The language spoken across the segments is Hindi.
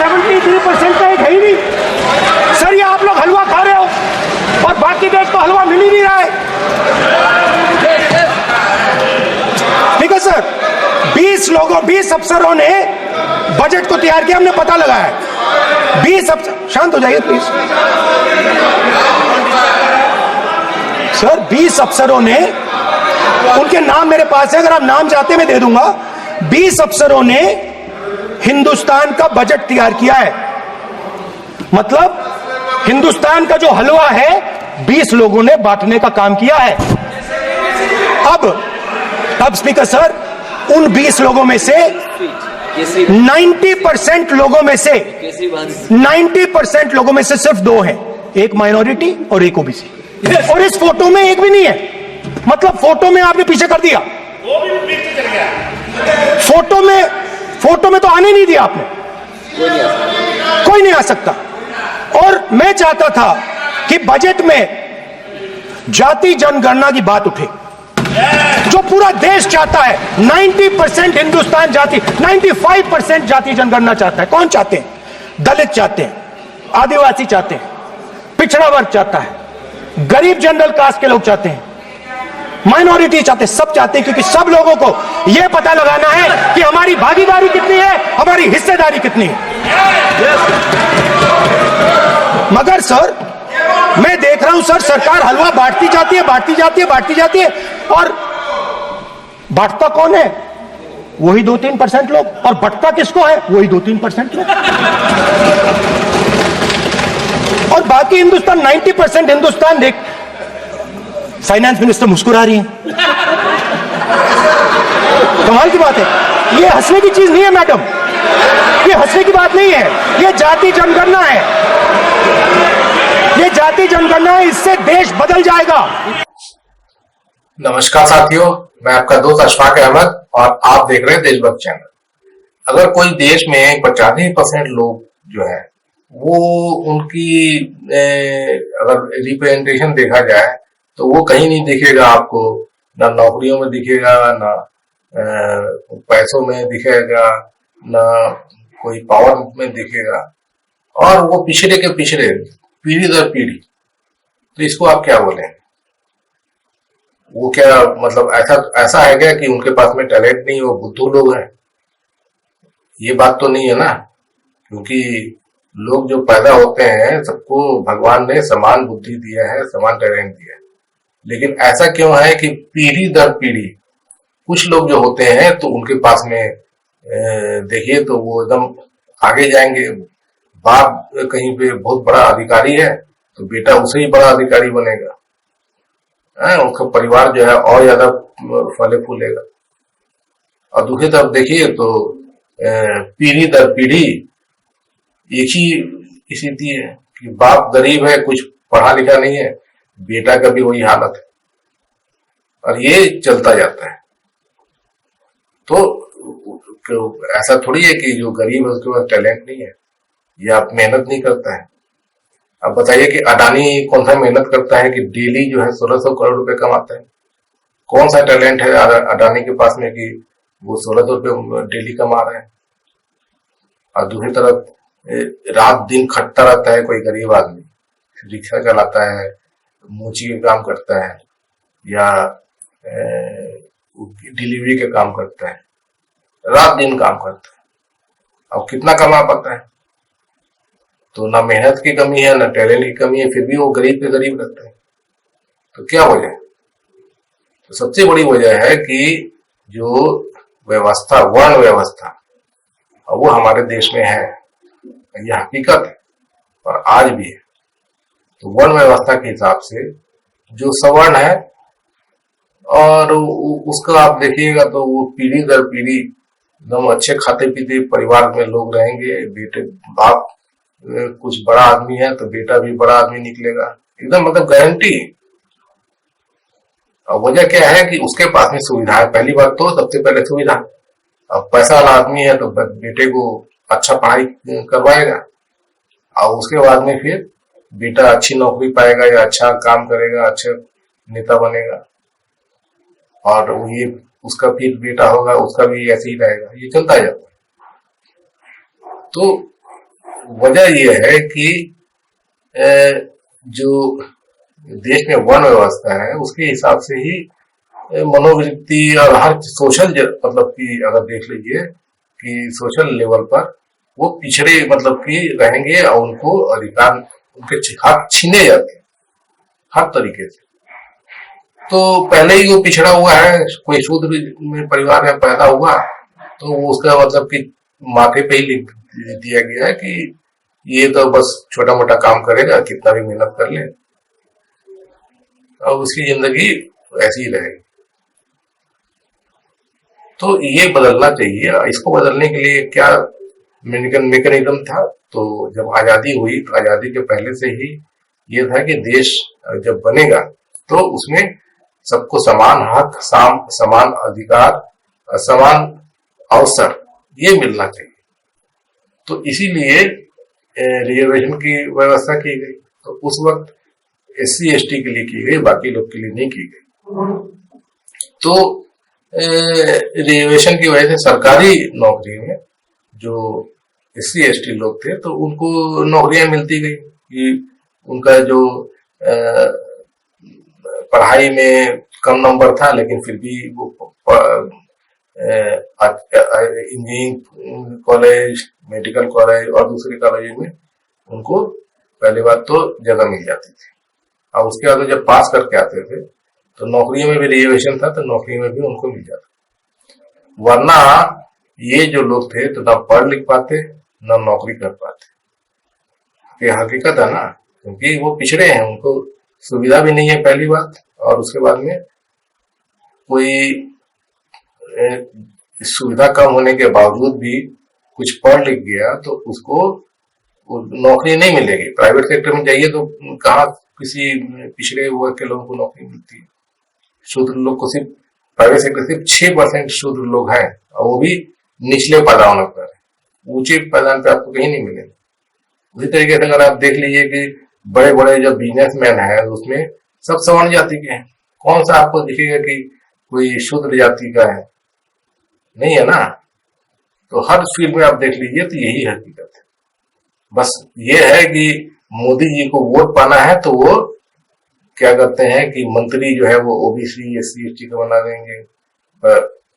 73% का एक है ही नहीं। सर ये आप लोग हलवा खा रहे हो और बाकी देश को हलवा मिल ही नहीं रहा है। ठीक है सर, 20 अफसरों ने बजट को तैयार किया, हमने पता लगाया है। 20 अफसर, शांत हो जाइए प्लीज सर। 20 अफसरों ने, उनके नाम मेरे पास है, अगर आप नाम चाहते मैं दे दूंगा। 20 अफसरों ने हिंदुस्तान का बजट तैयार किया है। मतलब हिंदुस्तान का जो हलवा है 20 लोगों ने बांटने का काम किया है। अब स्पीकर सर, उन 20 लोगों में से 90% लोगों में से 90% लोगों में से सिर्फ 2 हैं, एक माइनॉरिटी और एक ओबीसी। और इस फोटो में एक भी नहीं है। मतलब फोटो में आपने पीछे कर दिया, वो भी पीछे चल गया। फोटो में तो आने नहीं दिया आपने, कोई नहीं आ सकता। और मैं चाहता था कि बजट में जाति जनगणना की बात उठे, जो पूरा देश चाहता है। 90% हिंदुस्तान जाति, 95% जाति जनगणना चाहता है। कौन चाहते हैं? दलित चाहते हैं, आदिवासी चाहते हैं, पिछड़ा वर्ग चाहता है, गरीब जनरल कास्ट के लोग चाहते हैं, माइनॉरिटी चाहते हैं, सब चाहते हैं। क्योंकि सब लोगों को यह पता लगाना है कि हमारी भागीदारी कितनी है, हमारी हिस्सेदारी कितनी है। मगर सर मैं देख रहा हूं सर, सरकार हलवा बांटती जाती है और बांटता कौन है? वही 2-3% लोग। और बंटता किसको है? वही 2-3% लोग। और बाकी हिंदुस्तान, 90% हिंदुस्तान देख। फाइनेंस मिनिस्टर मुस्कुरा रही है। कमाल की बात है। ये हंसने की चीज नहीं है मैडम, ये हंसने की बात नहीं है। ये जाति जनगणना है, ये जाति जनगणना है। इससे देश बदल जाएगा। नमस्कार साथियों, मैं आपका दोस्त अशफाक अहमद और आप देख रहे हैं देशभक्त चैनल। अगर कोई देश में 85% लोग जो है वो उनकी अगर रिप्रेजेंटेशन देखा जाए तो वो कहीं नहीं दिखेगा आपको। ना नौकरियों में दिखेगा, ना पैसों में दिखेगा, ना कोई पावर में दिखेगा, और वो पिछड़े के पिछड़े, पीढ़ी दर पीढ़ी। तो इसको आप क्या बोलें? वो क्या मतलब ऐसा है क्या कि उनके पास में टैलेंट नहीं, वो बुद्धू लोग हैं? ये बात तो नहीं है ना। क्योंकि लोग जो पैदा होते हैं सबको भगवान ने समान बुद्धि दिया है, समान टैलेंट दिया है। लेकिन ऐसा क्यों है कि पीढ़ी दर पीढ़ी कुछ लोग जो होते हैं तो उनके पास में देखिए तो वो एकदम आगे जाएंगे। बाप कहीं पे बहुत बड़ा अधिकारी है तो बेटा उसे ही बड़ा अधिकारी बनेगा, उनका परिवार जो है और ज्यादा फले फूलेगा। और दूसरी तरफ देखिए तो पीढ़ी दर पीढ़ी एक ही स्थिति है कि बाप गरीब है, कुछ पढ़ा लिखा नहीं है, बेटा का भी वही हालत है, और ये चलता जाता है। तो ऐसा थोड़ी है कि जो गरीब है उसके पास टैलेंट नहीं है या मेहनत नहीं करता है। अब बताइए कि अडानी कौन सा मेहनत करता है कि डेली जो है 1600 करोड़ रुपए कमाता है? कौन सा टैलेंट है अडानी के पास में कि वो 1600 रुपए डेली कमा रहे हैं? और दूसरी तरफ रात दिन खटता रहता है कोई गरीब आदमी, रिक्शा चलाता है, मोची के काम करता है या डिलीवरी के काम करता है, रात दिन काम करता है। अब कितना कमा पाता है? तो ना मेहनत की कमी है, ना टैलेंट की कमी है, फिर भी वो गरीब के गरीब रहता है। तो क्या वजह है? तो सबसे बड़ी वजह है कि जो व्यवस्था, वर्ण व्यवस्था, और वो हमारे देश में है, यह हकीकत है और आज भी है। तो वर्ण व्यवस्था के हिसाब से जो सवर्ण है और उसका आप देखिएगा तो वो पीढ़ी दर पीढ़ी एकदम अच्छे खाते पीते परिवार में लोग रहेंगे। बेटे बाप कुछ बड़ा आदमी है तो बेटा भी बड़ा आदमी निकलेगा, एकदम मतलब गारंटी। और वजह क्या है कि उसके पास में सुविधा है। पहली बात तो सबसे पहले सुविधा। अब पैसा वाला आदमी है तो बेटे को अच्छा पढ़ाई करवाएगा और उसके बाद में फिर बेटा अच्छी नौकरी पाएगा या अच्छा काम करेगा, अच्छा नेता बनेगा, और ये उसका फिर बेटा होगा, उसका भी ऐसे ही रहेगा। ये चलता जाता है। तो वजह यह है कि जो देश में वन व्यवस्था है उसके हिसाब से ही मनोवृत्ति और हर सोशल मतलब कि अगर देख लीजिए कि सोशल लेवल पर वो पिछड़े मतलब कि रहेंगे और उनको अधिकार उनके हक छीने जाते हैं हर तरीके से। तो पहले ही वो पिछड़ा हुआ है, कोई शूद्र में परिवार में पैदा हुआ तो वो उसका मतलब कि माथे पे ही लिख दिया गया है कि ये तो बस छोटा मोटा काम करेगा, कितना भी मेहनत कर ले और उसकी जिंदगी ऐसी ही रहेगी। तो ये बदलना चाहिए। इसको बदलने के लिए क्या मैकेनिज्म था? तो जब आजादी हुई तो आजादी के पहले से ही ये था कि देश जब बनेगा तो उसमें सबको समान हक, समान अधिकार, समान अवसर ये मिलना चाहिए। तो इसीलिए रिजर्वेशन की व्यवस्था की गई। तो उस वक्त SC ST के लिए की गई, बाकी लोग के लिए नहीं की गई। तो रिजर्वेशन की वजह से सरकारी नौकरी में जो SC ST लोग थे तो उनको नौकरियां मिलती गई कि उनका जो पढ़ाई में कम नंबर था लेकिन फिर भी वो इंजीनियरिंग कॉलेज, मेडिकल कॉलेज और दूसरे कॉलेज में उनको पहली बात तो जगह मिल जाती थी। और उसके बाद जब पास करके आते थे तो नौकरियों में भी रिजर्वेशन था तो नौकरी में भी उनको मिल जाता। वरना ये जो लोग थे तो ना पढ़ लिख पाते ना नौकरी कर पाते। ये हकीकत है ना, क्योंकि वो पिछड़े हैं, उनको सुविधा भी नहीं है पहली बात, और उसके बाद में कोई सुविधा कम होने के बावजूद भी कुछ पढ़ लिख गया तो उसको नौकरी नहीं मिलेगी। प्राइवेट सेक्टर में जाइए तो कहाँ किसी पिछड़े वर्ग के लोगों को नौकरी मिलती है। शूद्र लोग को सिर्फ प्राइवेट सेक्टर सिर्फ 6% शूद्र लोग हैं और वो भी निचले पायदानों पर, ऊंचे पायदान पे आपको कहीं नहीं मिलेगा। उसी तरीके से अगर आप देख लीजिए कि बड़े बड़े जो बिजनेसमैन है उसमें सब सवर्ण जाति के हैं। कौन सा आपको दिखेगा कि कोई शूद्र जाति का है? नहीं है ना। तो हर फील्ड में आप देख लीजिए तो यही हकीकत है। बस ये है कि मोदी जी को वोट पाना है तो वो क्या करते हैं कि मंत्री जो है वो OBC SC ST का बना देंगे,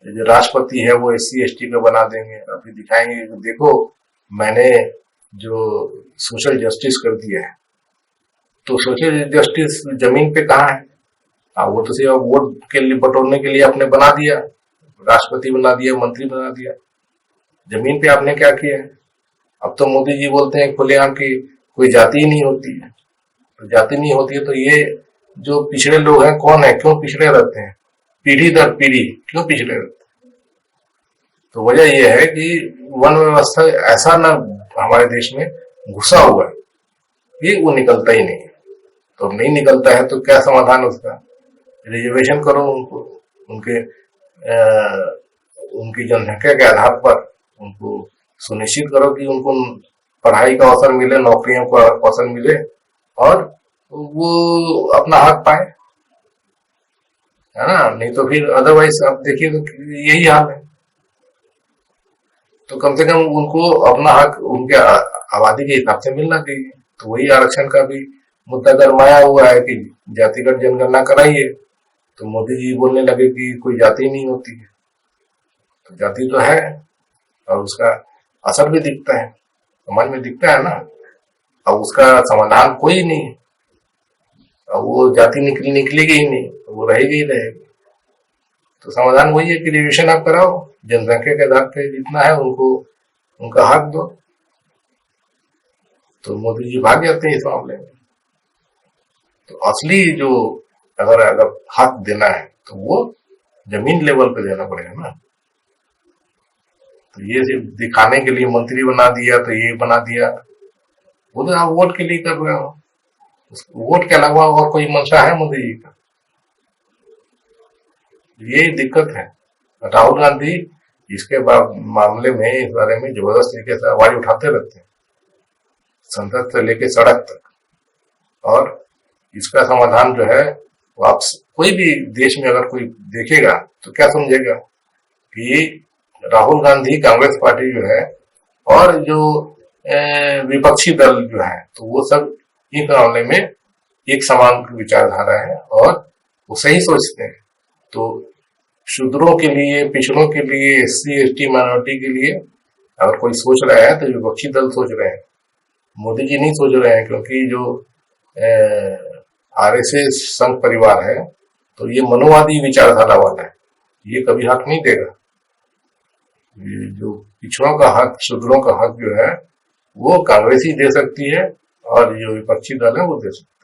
जो राष्ट्रपति है वो SC ST का बना देंगे। अभी दिखाएंगे कि देखो मैंने जो सोशल जस्टिस कर दिया है। तो सोशल जस्टिस जमीन पे कहाँ है? वो तो सिर्फ वोट के लिए बटोरने के लिए आपने बना दिया, राष्ट्रपति बना दिया, मंत्री बना दिया। जमीन पे आपने क्या किया है? अब तो मोदी जी बोलते हैं खुलेआम की कोई जाति ही नहीं होती है। तो जाति नहीं होती है तो ये जो पिछड़े लोग हैं कौन है, क्यों पिछड़े रहते हैं, पीढ़ी दर पीढ़ी क्यों पिछड़े रहते हैं? तो वजह यह है कि वन व्यवस्था ऐसा ना हमारे देश में घुसा हुआ है कि वो निकलता ही नहीं है। तो नहीं निकलता है तो क्या समाधान उसका? रिजर्वेशन करो उनको, उनकी जनसंख्या के आधार पर उनको सुनिश्चित करो कि उनको पढ़ाई का अवसर मिले, नौकरियों का अवसर मिले और वो अपना हक पाए, है ना। नहीं तो फिर अदरवाइज आप देखिए तो यही हाल है। तो कम से कम उनको अपना हक उनके आबादी के हिसाब से मिलना चाहिए। तो वही आरक्षण का भी मुद्दा गरमाया हुआ है कि जातिगत जनगणना कराइए। तो मोदी जी बोलने लगे कि कोई जाति नहीं होती है। तो जाति तो है और उसका असर भी दिखता है, समाज में दिखता है ना। अब उसका समाधान कोई नहीं है। अब वो जाति निकलेगी ही नहीं, तो वो रहेगी ही रहेगी। तो समाधान वही है कि रिजर्वेशन आप कराओ, जनसंख्या के आधार पे जितना है उनको उनका हक दो। तो मोदी जी भाग जाते हैं इस मामले में। तो असली जो अगर हक देना है तो वो जमीन लेवल पे देना पड़ेगा ना। तो ये सिर्फ दिखाने के लिए मंत्री बना दिया तो ये बना दिया, वो तो आप वोट के लिए कर रहे हो। वोट के अलावा और कोई मंशा है मोदी जी का? यही दिक्कत है। राहुल गांधी इसके मामले में, इस बारे में जबरदस्त तरीके से आवाज उठाते रहते हैं, संसद से लेके सड़क तक। और इसका समाधान जो है वो आप कोई भी देश में अगर कोई देखेगा तो क्या समझेगा कि राहुल गांधी, कांग्रेस पार्टी जो है और जो विपक्षी दल जो है, तो वो सब एक मामले में एक समान विचारधारा है और वो सही सोचते हैं। तो शूद्रों के लिए, पिछड़ों के लिए, SC ST माइनॉरिटी के लिए अगर कोई सोच रहा है तो विपक्षी दल सोच रहे हैं, मोदी जी नहीं सोच रहे हैं। क्योंकि जो RSS संघ परिवार है तो ये मनोवादी विचारधारा वाला है, ये कभी हक नहीं देगा। ये जो पिछड़ों का हक, शूद्रों का हक जो है वो कांग्रेस ही दे सकती है और जो विपक्षी दल है वो दे सकती है।